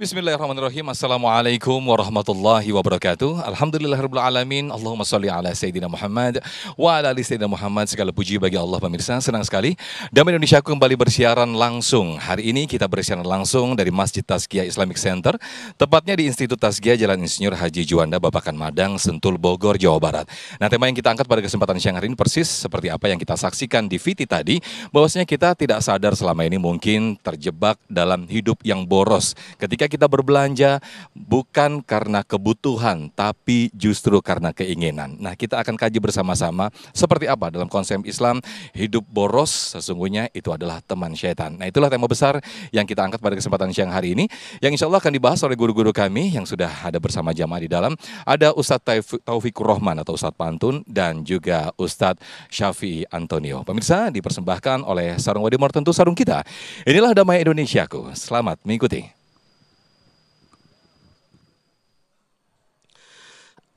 Bismillahirrahmanirrahim. Assalamualaikum warahmatullahi wabarakatuh. Alhamdulillahirabbil alamin. Allahumma shalli ala sayyidina Muhammad wa ala ali sayyidina Muhammad. Segala puji bagi Allah pemirsa. Senang sekali Damai Indonesia kembali bersiaran langsung. Hari ini kita bersiaran langsung dari Masjid Tazkiyah Islamic Center, tepatnya di Institut Tazkiyah Jalan Insinyur Haji Juanda Babakan Madang, Sentul, Bogor, Jawa Barat. Nah, tema yang kita angkat pada kesempatan siang hari ini persis seperti apa yang kita saksikan di VT tadi, bahwasanya kita tidak sadar selama ini mungkin terjebak dalam hidup yang boros. Ketika kita berbelanja bukan karena kebutuhan, tapi justru karena keinginan. Nah, kita akan kaji bersama-sama seperti apa dalam konsep Islam hidup boros sesungguhnya itu adalah teman syaitan. Nah, itulah tema besar yang kita angkat pada kesempatan siang hari ini, yang insya Allah akan dibahas oleh guru-guru kami yang sudah ada bersama jamaah di dalam. Ada Ustadz Taufikur Rahman atau Ustadz Pantun dan juga Ustadz Syafi'i Antonio. Pemirsa, dipersembahkan oleh Sarung Wadimor, tentu sarung kita. Inilah Damai Indonesiaku. Selamat mengikuti.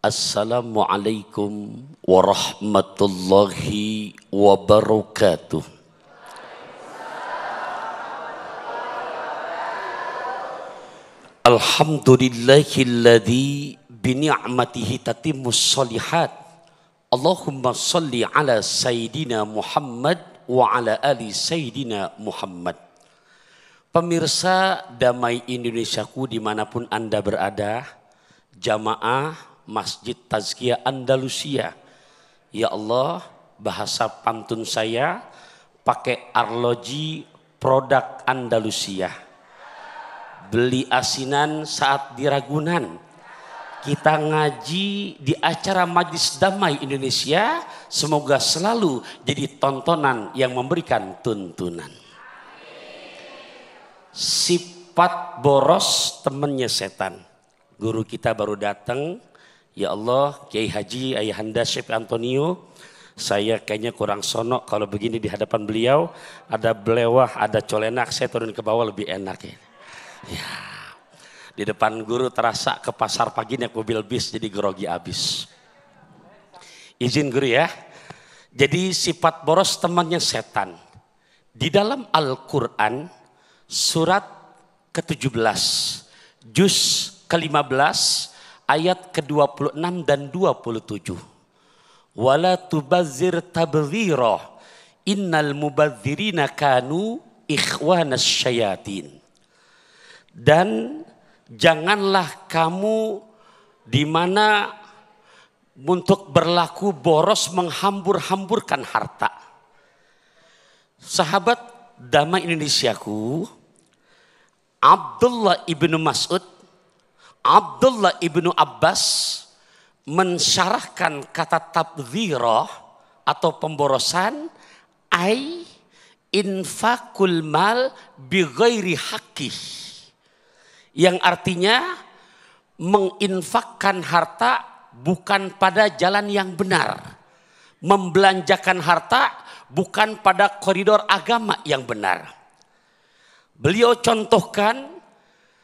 Assalamualaikum warahmatullahi wabarakatuh. Alhamdulillahilladzi bini'matihi tatimmus shalihat. Allahumma salli ala Sayyidina Muhammad wa ala ali Sayyidina Muhammad. Pemirsa Damai Indonesiaku dimanapun Anda berada, jamaah Masjid Tazkiyah Andalusia. Ya Allah, bahasa pantun saya pakai arloji produk Andalusia. Beli asinan saat di Ragunan. Kita ngaji di acara Majlis Damai Indonesia. Semoga selalu jadi tontonan yang memberikan tuntunan. Sifat boros temannya setan. Guru kita baru datang. Ya Allah, Kiai Haji Ayahanda Syekh Antonio, saya kayaknya kurang sonok kalau begini di hadapan beliau. Ada belewah, ada colenak, saya turun ke bawah lebih enak ya. Ya, di depan guru terasa ke pasar pagi naik mobil bis jadi grogi abis. Izin guru ya. Jadi sifat boros temannya setan. Di dalam Al-Quran surat ke-17, juz ke-15, ayat ke-26 dan 27. Wala tubazzir tabdzira innal mubadzirina kanu ikhwanas syayatin. Dan janganlah kamu di mana untuk berlaku boros menghambur-hamburkan harta. Sahabat Damai Indonesiaku, Abdullah ibnu Mas'ud, Abdullah ibnu Abbas mensyarahkan kata tabdzirah atau pemborosan, ai infakul mal bi ghairi haqqih, yang artinya menginfakkan harta bukan pada jalan yang benar, membelanjakan harta bukan pada koridor agama yang benar. Beliau contohkan,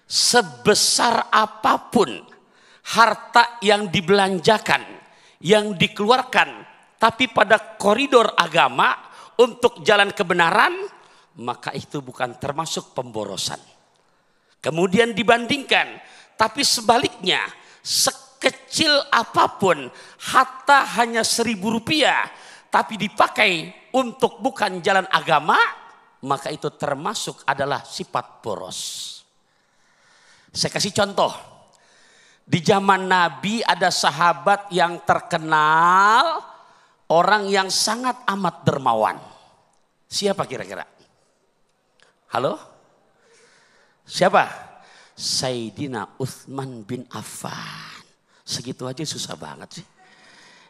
sebesar apapun harta yang dibelanjakan, yang dikeluarkan, tapi pada koridor agama untuk jalan kebenaran, maka itu bukan termasuk pemborosan. Kemudian dibandingkan, tapi sebaliknya, sekecil apapun harta hanya Rp1.000, tapi dipakai untuk bukan jalan agama, maka itu termasuk adalah sifat boros. Saya kasih contoh. Di zaman Nabi ada sahabat yang terkenal, orang yang sangat amat dermawan. Siapa kira-kira? Halo? Siapa? Sayyidina Utsman bin Affan. Segitu aja susah banget sih.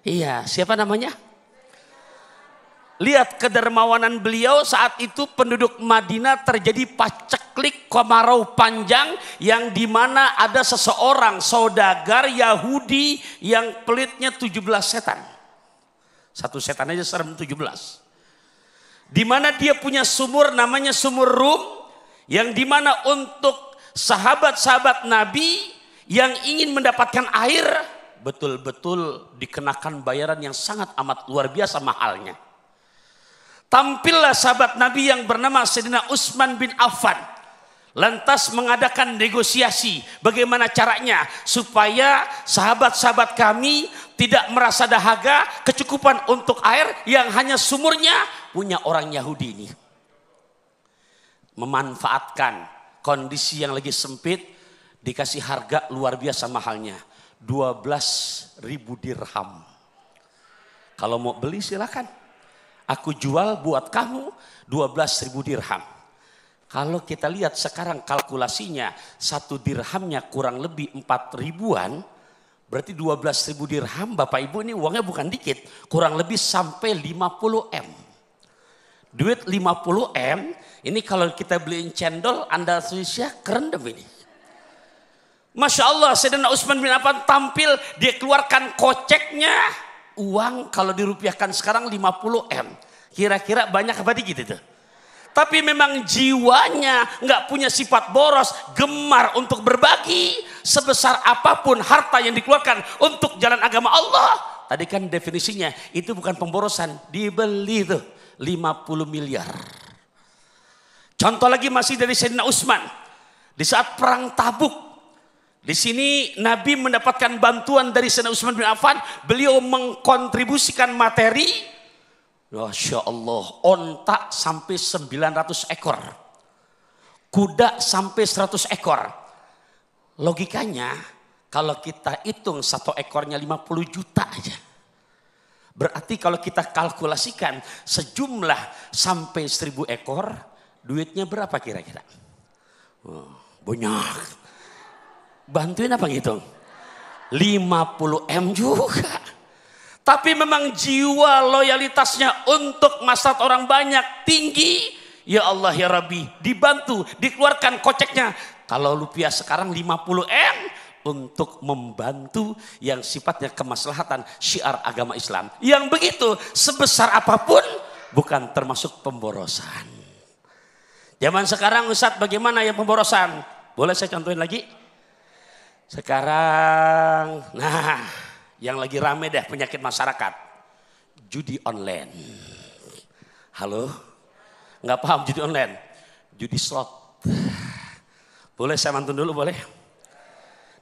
Iya, siapa namanya? Lihat kedermawanan beliau. Saat itu penduduk Madinah terjadi paceklik kemarau panjang, yang dimana ada seseorang saudagar Yahudi yang pelitnya 17 setan. Satu setan aja serem 17. Dimana dia punya sumur namanya sumur Rum, yang dimana untuk sahabat-sahabat Nabi yang ingin mendapatkan air betul-betul dikenakan bayaran yang sangat amat luar biasa mahalnya. Tampillah sahabat Nabi yang bernama Sayyidina Utsman bin Affan Lantas mengadakan negosiasi bagaimana caranya supaya sahabat-sahabat kami tidak merasa dahaga, kecukupan untuk air yang hanya sumurnya punya orang Yahudi ini. Memanfaatkan kondisi yang lagi sempit, dikasih harga luar biasa mahalnya, 12.000 dirham. Kalau mau beli silakan, aku jual buat kamu 12.000 dirham. Kalau kita lihat sekarang kalkulasinya, 1 dirhamnya kurang lebih 4 ribuan, berarti 12.000 dirham, Bapak Ibu ini uangnya bukan dikit, kurang lebih sampai 50 M. Duit 50 M, ini kalau kita beliin cendol, Anda Indonesia kerendam ini. Masya Allah, Sayyidina Utsman bin Affan tampil, dia keluarkan koceknya, uang kalau dirupiahkan sekarang 50 M. Kira-kira banyak apa dikit itu? Tapi memang jiwanya nggak punya sifat boros, gemar untuk berbagi sebesar apapun harta yang dikeluarkan untuk jalan agama Allah. Tadi kan definisinya itu bukan pemborosan, dibeli tuh 50 miliar. Contoh lagi masih dari Sayyidina Utsman di saat perang Tabuk. Di sini Nabi mendapatkan bantuan dari Sayyidina Utsman bin Affan, beliau mengkontribusikan materi. Masya Allah, onta sampai 900 ekor. Kuda sampai 100 ekor. Logikanya, kalau kita hitung 1 ekornya 50 juta aja. Berarti kalau kita kalkulasikan sejumlah sampai 1.000 ekor, duitnya berapa kira-kira? Oh, banyak. Bantuin apa ngitung? 50 M juga. Tapi memang jiwa loyalitasnya untuk maslahat orang banyak tinggi. Ya Allah ya Rabbi, dibantu, dikeluarkan koceknya. Kalau rupiah sekarang 50 M untuk membantu yang sifatnya kemaslahatan syiar agama Islam. Yang begitu sebesar apapun bukan termasuk pemborosan. Zaman sekarang Ustadz bagaimana yang pemborosan? Boleh saya contohin lagi? Sekarang, nah... yang lagi rame dah penyakit masyarakat, judi online. Halo? Nggak paham judi online? Judi slot. Boleh saya mantun dulu boleh?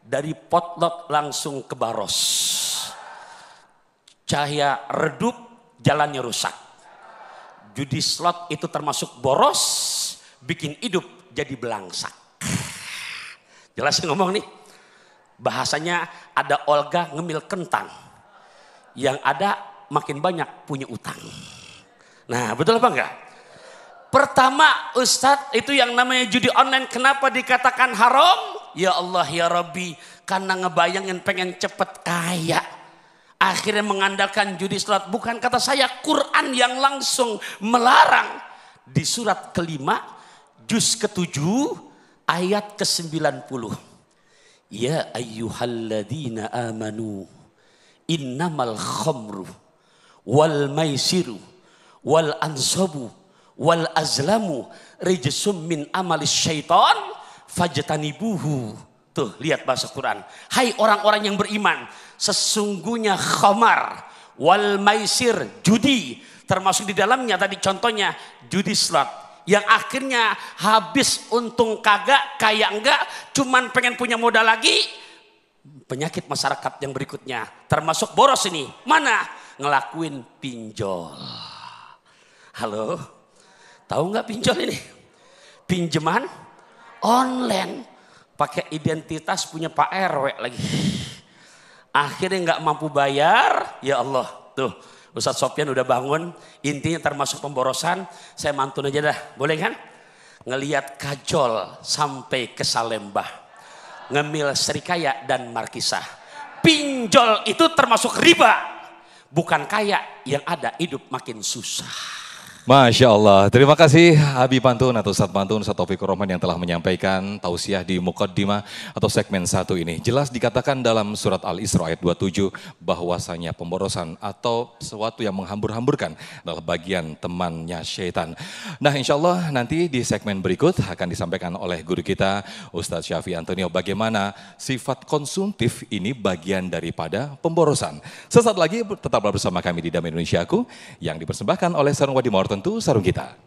Dari potlot langsung ke baros. Cahaya redup, jalannya rusak. Judi slot itu termasuk boros, bikin hidup jadi belangsak. Jelas ngomong nih? Bahasanya ada Olga ngemil kentang. Yang ada makin banyak punya utang. Nah betul apa enggak? Pertama Ustadz itu yang namanya judi online kenapa dikatakan haram? Ya Allah ya Rabbi, karena ngebayangin pengen cepet kaya. Akhirnya mengandalkan judi slot. Bukan kata saya, Quran yang langsung melarang. Di surat kelima, juz ke-7 ayat ke-90. Ya ayyuhalladzina amanu innamal khamru wal maisiru wal ansabu wal azlamu rijsum min amalis syaitan fajtanibuhu. Tuh lihat bahasa Quran. Hai orang-orang yang beriman, sesungguhnya khamar wal maisir, judi, termasuk di dalamnya tadi contohnya judi slot. Yang akhirnya habis untung kagak, kaya enggak, cuman pengen punya modal lagi. Penyakit masyarakat yang berikutnya, termasuk boros ini. Mana? Ngelakuin pinjol. Halo? Tahu nggak pinjol ini? Pinjaman online. Pakai identitas punya Pak RW lagi. Akhirnya nggak mampu bayar, ya Allah. Tuh. Ustadz Sofyan udah bangun, intinya termasuk pemborosan, saya mantun aja dah, boleh kan? Ngeliat kajol sampai ke Salembah, ngemil Serikaya dan Markisah. Pinjol itu termasuk riba, bukan kaya, yang ada hidup makin susah. Masya Allah, terima kasih Habib Pantun atau Ustadz Pantun, Ustadz Taufikur Rahman yang telah menyampaikan tausiah di Muqaddimah atau segmen 1 ini. Jelas dikatakan dalam surat Al-Isra ayat 27 bahwasanya pemborosan atau sesuatu yang menghambur-hamburkan adalah bagian temannya syaitan. Nah insya Allah nanti di segmen berikut akan disampaikan oleh guru kita Ustadz Syafi Antonio bagaimana sifat konsumtif ini bagian daripada pemborosan. Sesaat lagi tetaplah bersama kami di Damai Indonesiaku yang dipersembahkan oleh Sarung Wadi Mawar Tentu Sarung Kita.